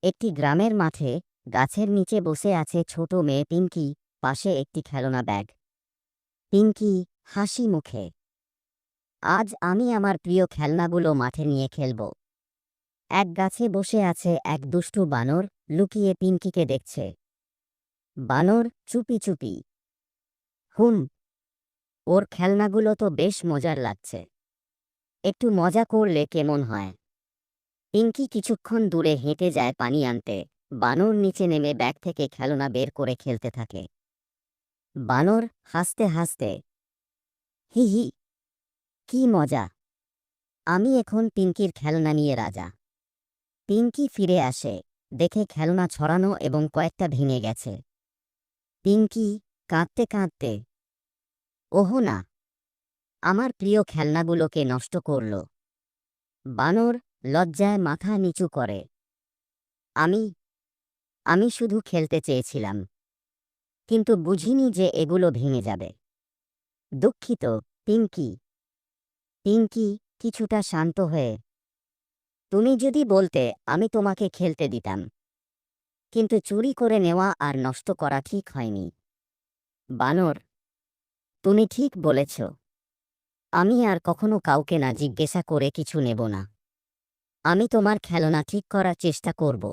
একটি গ্রামের মাঠে গাছের নিচে বসে আছে ছোট মেয়ে পিঙ্কি, পাশে একটি খেলনা ব্যাগ। পিঙ্কি হাসি মুখে, আজ আমি আমার প্রিয় খেলনাগুলো মাঠে নিয়ে খেলব। এক গাছে বসে আছে এক দুষ্টু বানর, লুকিয়ে পিঙ্কিকে দেখছে। বানর চুপি চুপি, হুম, ওর খেলনাগুলো তো বেশ মজার লাগছে, একটু মজা করলে কেমন হয়। পিঙ্কি কিছুক্ষণ দূরে হেঁটে যায় পানি আনতে। বানর নিচে নেমে ব্যাগ থেকে খেলনা বের করে খেলতে থাকে। বানর হাসতে হাসতে, হি হি, কি মজা, আমি এখন পিঙ্কির খেলনা নিয়ে রাজা। পিঙ্কি ফিরে আসে, দেখে খেলনা ছড়ানো এবং কয়েকটা ভেঙে গেছে। পিঙ্কি কাঁদতে কাঁদতে, ওহো না, আমার প্রিয় খেলনাগুলোকে নষ্ট করল। বানর লজ্জায় মাথা নিচু করে, আমি আমি শুধু খেলতে চেয়েছিলাম, কিন্তু বুঝিনি যে এগুলো ভেঙে যাবে। দুঃখিত, পিঙ্কি। পিঙ্কি কিছুটা শান্ত হয়ে, তুমি যদি বলতে আমি তোমাকে খেলতে দিতাম, কিন্তু চুরি করে নেওয়া আর নষ্ট করা ঠিক হয়নি। বানর, তুমি ঠিক বলেছ, আমি আর কখনো কাউকে না জিজ্ঞাসা করে কিছু নেব না। আমি তোমার খেলনা ঠিক করার চেষ্টা করব।